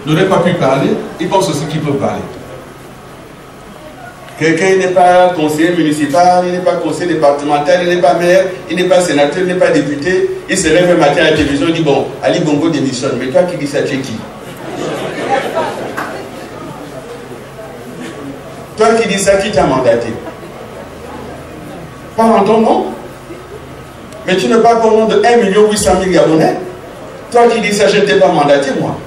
n'aurait pas pu parler, ils pensent aussi qu'ils peuvent parler. Quelqu'un n'est pas conseiller municipal, il n'est pas conseiller départemental, il n'est pas maire, il n'est pas sénateur, il n'est pas député. Il se lève un matin à la télévision et dit bon, Ali Bongo démissionne. Mais toi qui dis ça, tu es qui? Toi qui dis ça, qui t'a mandaté? Pas en ton nom. Mais tu ne parles pas au nom de 1 800 000 Gabonais. Toi qui dis ça, je ne t'ai pas mandaté, moi.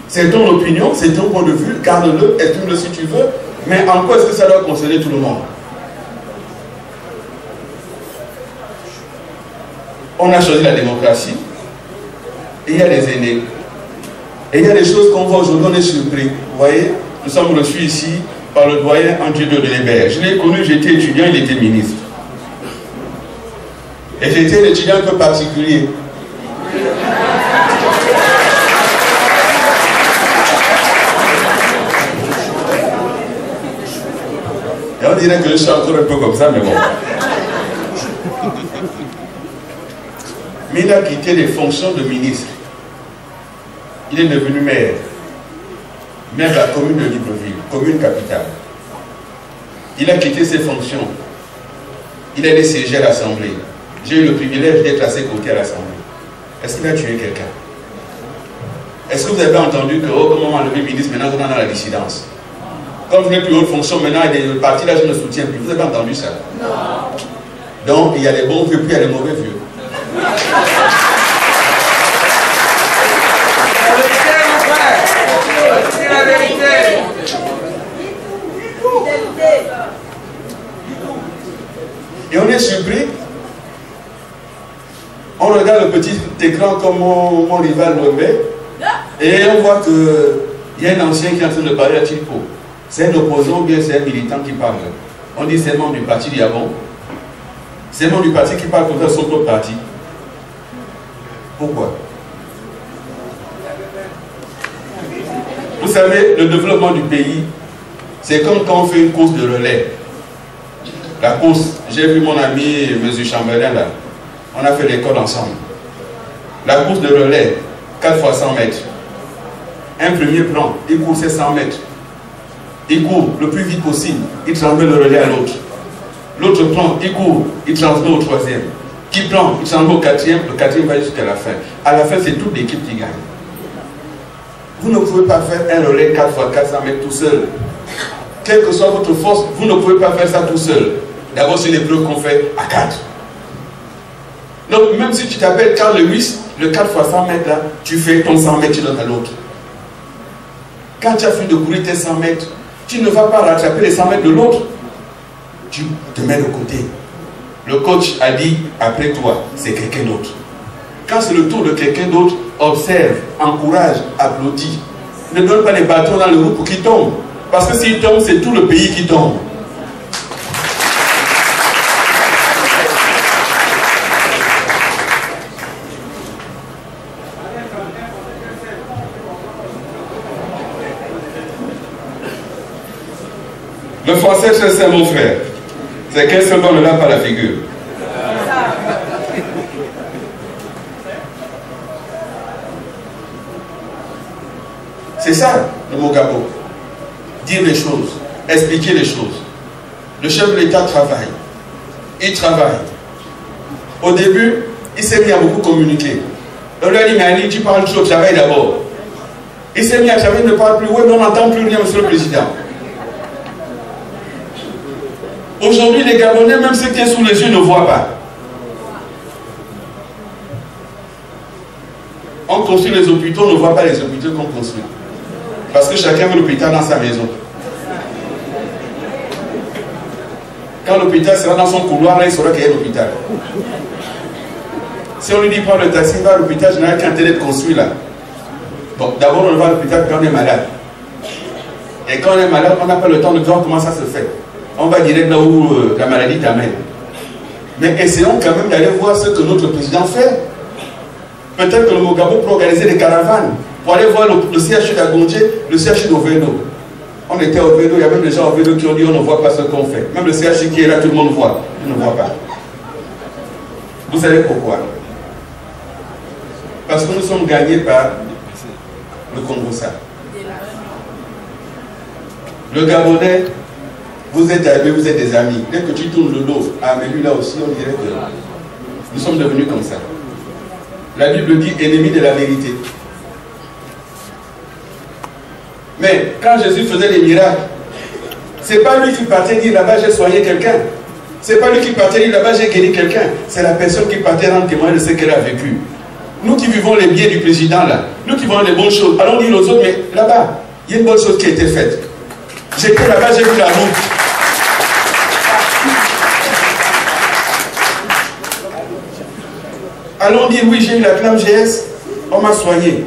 C'est ton opinion, c'est ton point de vue, garde-le, estime-le si tu veux. Mais en quoi est-ce que ça doit concerner tout le monde? On a choisi la démocratie, et il y a des aînés. Et il y a des choses qu'on voit aujourd'hui, on est surpris. Vous voyez, nous sommes reçus ici par le doyen André de Delébert. Je l'ai connu, j'étais étudiant, il était ministre. Et j'étais un étudiant un peu particulier. Et on dirait que je suis encore un peu comme ça, mais bon. Mais il a quitté les fonctions de ministre. Il est devenu maire. Maire de la commune de Libreville, commune capitale. Il a quitté ses fonctions. Il a allé siéger à l'Assemblée. J'ai eu le privilège d'être à ses côtés à l'Assemblée. Est-ce qu'il a tué quelqu'un? Est-ce que vous avez entendu que, oh, comment on m'a levé ministre, maintenant on est dans la dissidence? Comme vous n'êtes plus haute fonction, maintenant il y a des partis là, je ne soutiens plus. Vous avez entendu ça? Non. Donc il y a les bons vieux, puis il y a les mauvais vieux. C'est la vérité. Et on est surpris. On regarde le petit écran comme mon rival le met. Et on voit qu'il y a un ancien qui est en train de parler à Tilpo. C'est un opposant ou bien c'est un militant qui parle. On dit c'est un membre du parti Diabon. C'est un membre du parti qui parle contre son propre parti. Pourquoi? Vous savez, le développement du pays, c'est comme quand on fait une course de relais. La course, j'ai vu mon ami M. Chambelin là. On a fait l'école ensemble. La course de relais, 4 fois 100 mètres. Un premier plan, il court ses 100 mètres. Il court le plus vite possible, il transmet le relais à l'autre. L'autre prend, il court, il transmet au troisième. Qui prend, il transmet au quatrième, le quatrième va jusqu'à la fin. À la fin, c'est toute l'équipe qui gagne. Vous ne pouvez pas faire un relais 4 fois 400 mètres tout seul. Quelle que soit votre force, vous ne pouvez pas faire ça tout seul. D'abord, c'est l'épreuve qu'on fait à 4. Donc, même si tu t'appelles Carl Lewis, le 4 fois 100 mètres là, tu fais ton 100 mètres, tu donnes à l'autre. Quand tu as fini de courir tes 100 mètres, tu ne vas pas rattraper les 100 mètres de l'autre. Tu te mets de côté. Le coach a dit, après toi, c'est quelqu'un d'autre. Quand c'est le tour de quelqu'un d'autre, observe, encourage, applaudit. Ne donne pas les bâtons dans le roue pour qu'il tombe. Parce que s'il tombe, c'est tout le pays qui tombe. Le français, c'est mon frère. C'est qu'un seul don ne l'a pas la figure. C'est ça, le mot Gabo. Dire les choses, expliquer les choses. Le chef de l'État travaille. Il travaille. Au début, il s'est mis à beaucoup communiquer. On lui a dit, mais Ali, tu parles trop, travaille d'abord. Il s'est mis à travailler, il ne parle plus. Oui, mais on n'entend plus rien, monsieur le Président. Aujourd'hui, les Gabonais, même ceux qui sont sous les yeux, ne voient pas. On construit les hôpitaux, on ne voit pas les hôpitaux qu'on construit. Parce que chacun veut l'hôpital dans sa maison. Quand l'hôpital sera dans son couloir, là, il saura qu'il y a l'hôpital. Si on lui dit prendre le taxi, il va à l'hôpital général qui est en train d'être construit là. Bon, d'abord on va à l'hôpital quand on est malade. Et quand on est malade, on n'a pas le temps de voir comment ça se fait. On va direct là où la maladie t'amène. Mais essayons quand même d'aller voir ce que notre président fait. Peut-être que le Mogabo peut organiser des caravanes pour aller voir le CHU d'Agondje, le CHU d'Ovendo. On était au Ovendo, il y a même des gens au Ovendo qui ont dit on ne voit pas ce qu'on fait. Même le CHU qui est là, tout le monde voit. Il ne voit pas. Vous savez pourquoi? Parce que nous sommes gagnés par le Congo-Ça. Le Gabonais, vous êtes amis, vous êtes des amis. Dès que tu tournes le dos, ah mais lui là aussi, on dirait que nous sommes devenus comme ça. La Bible dit ennemi de la vérité. Mais quand Jésus faisait des miracles, c'est pas lui qui partait dire là-bas j'ai soigné quelqu'un. C'est pas lui qui partait dire là-bas j'ai guéri quelqu'un. C'est la personne qui partait rendre témoignage de ce qu'elle a vécu. Nous qui vivons les biens du président là, nous qui vivons les bonnes choses, allons dire aux autres, mais là-bas, il y a une bonne chose qui a été faite. J'étais là-bas, j'ai vu la route. Allons dire oui, j'ai eu la clame GS, on m'a soigné.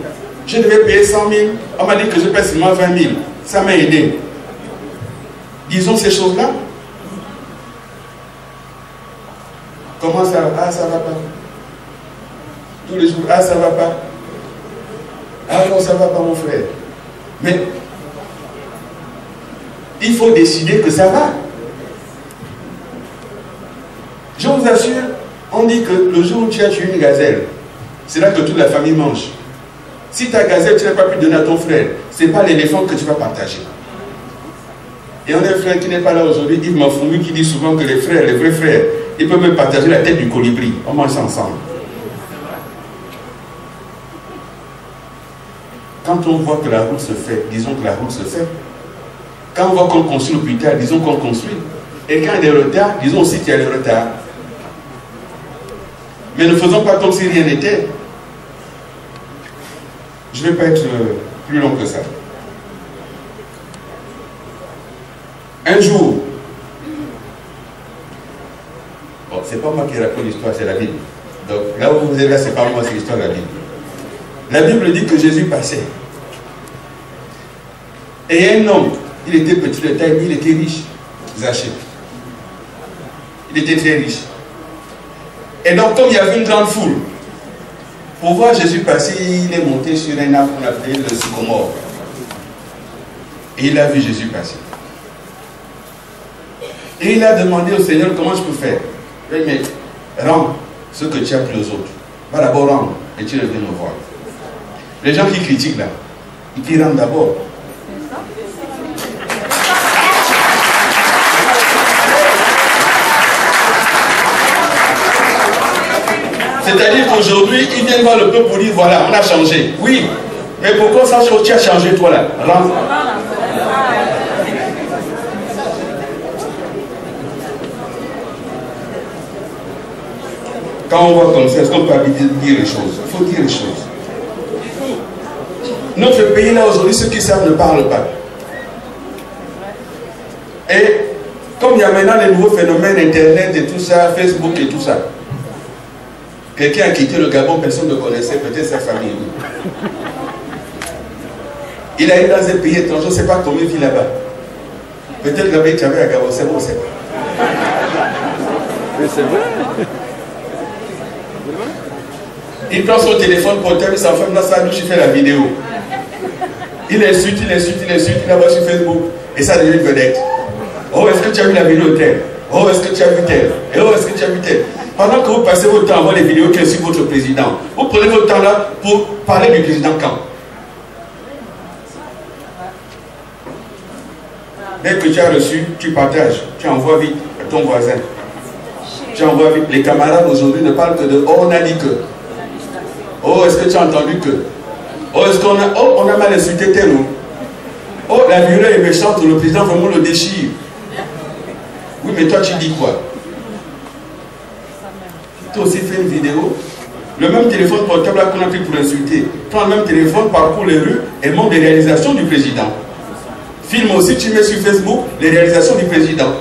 Je devais payer 100 000, on m'a dit que je paie seulement 20 000. Ça m'a aidé. Disons ces choses-là. Comment ça va? Ah, ça va pas. Tous les jours, ah, ça va pas. Ah non, ça va pas, mon frère. Mais il faut décider que ça va. Je vous assure, on dit que le jour où tu as tué une gazelle, c'est là que toute la famille mange. Si ta gazelle, tu n'as pas pu donner à ton frère, ce n'est pas l'éléphant que tu vas partager. Et on a un frère qui n'est pas là aujourd'hui, Yves Mafoumi, qui dit souvent que les frères, les vrais frères, ils peuvent même partager la tête du colibri. On mange ça ensemble. Quand on voit que la route se fait, disons que la route se fait. Quand on voit qu'on construit l'hôpital, disons qu'on construit. Et quand il y a des retards, disons aussi qu'il y a des retards. Mais ne faisons pas comme si rien n'était. Je ne vais pas être plus long que ça. Un jour, bon, c'est pas moi qui raconte l'histoire, c'est la Bible. Donc là où vous êtes là, c'est pas moi, c'est l'histoire de la Bible. La Bible dit que Jésus passait. Et un homme, il était petit de taille, mais il était riche. Zachée. Il était très riche. Et donc, comme il y avait une grande foule, pour voir Jésus passer, il est monté sur un arbre qu'on appelait le sycomore. Et il a vu Jésus passer. Et il a demandé au Seigneur comment je peux faire. Il dit, mais rends ce que tu as pris aux autres. Va d'abord rendre et tu reviens me voir. Les gens qui critiquent là, ils qui rendent d'abord. C'est-à-dire qu'aujourd'hui, ils viennent voir le peuple pour dire voilà, on a changé. Oui, mais pourquoi ça tu as changé toi là? Rends. Quand on voit comme ça, est-ce qu'on peut dire les choses? Il faut dire les choses. Notre pays là aujourd'hui, ceux qui savent ne parlent pas. Et comme il y a maintenant les nouveaux phénomènes, Internet et tout ça, Facebook et tout ça, quelqu'un a quitté le Gabon, personne ne connaissait, peut-être sa famille. Il a été dans un pays étranger, je ne sais pas combien il vit là-bas. Peut-être là-bas il travaille à Gabon, c'est bon, c'est pas. Mais c'est vrai. Il prend son téléphone portable, il s'enferme dans sa douche, il fait la vidéo. Il insulte, il envoie sur Facebook. Et ça devient une vedette. Oh, est-ce que tu as vu la vidéo telle? Oh, est-ce que tu as vu telle? Et oh, est-ce que tu as vu telle? Pendant que vous passez votre temps à voir les vidéos qui insultent votre président, vous prenez votre temps là pour parler du président quand? Dès que tu as reçu, tu partages, tu envoies vite à ton voisin. Tu envoies vite. Les camarades aujourd'hui ne parlent que de oh, on a dit que. Oh, est-ce que tu as entendu que? Oh, est-ce qu'on a, oh, on a mal insulté tel ou? Oh, la violence est méchante, le président vraiment le déchire. Oui, mais toi tu dis quoi? Tu as aussi fait une vidéo. Le même téléphone portable qu'on a pris pour insulter. Prends le même téléphone, parcours les rues et montre les réalisations du président. Filme aussi, tu mets sur Facebook les réalisations du président.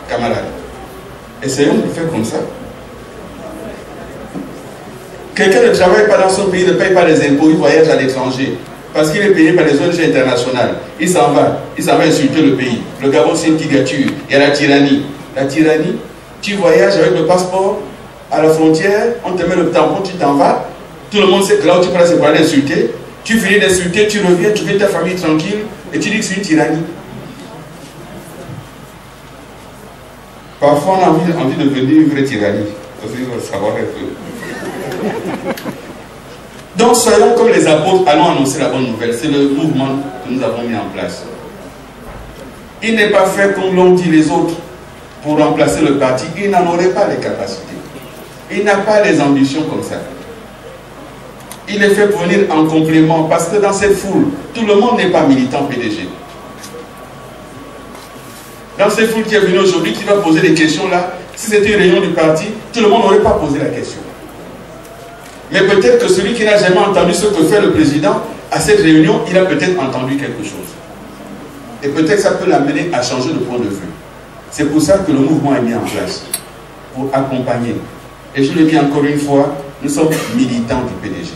Camarades, essayons de faire comme ça. Quelqu'un ne travaille pas dans son pays, ne paye pas les impôts, il voyage à l'étranger. Parce qu'il est payé par les ONG internationales. Il s'en va insulter le pays. Le Gabon, c'est une dictature. Il y a la tyrannie. La tyrannie, tu voyages avec le passeport à la frontière, on te met le tampon, tu t'en vas. Tout le monde sait que là où tu passes, c'est pour aller insulter. Tu finis d'insulter, tu reviens, tu fais ta famille tranquille et tu dis que c'est une tyrannie. Parfois, on a envie de devenir une vraie tyrannie. Parce qu'il faut savoir un peu. Donc soyons comme les apôtres, allons annoncer la bonne nouvelle. C'est le mouvement que nous avons mis en place. Il n'est pas fait comme l'ont dit les autres pour remplacer le parti. Il n'en aurait pas les capacités. Il n'a pas les ambitions comme ça. Il est fait pour venir en complément parce que dans cette foule, tout le monde n'est pas militant PDG. Dans cette foule qui est venue aujourd'hui, qui va poser des questions là, si c'était une réunion du parti, tout le monde n'aurait pas posé la question. Mais peut-être que celui qui n'a jamais entendu ce que fait le président, à cette réunion, il a peut-être entendu quelque chose. Et peut-être que ça peut l'amener à changer de point de vue. C'est pour ça que le mouvement est mis en place, pour accompagner. Et je le dis encore une fois, nous sommes militants du PDG.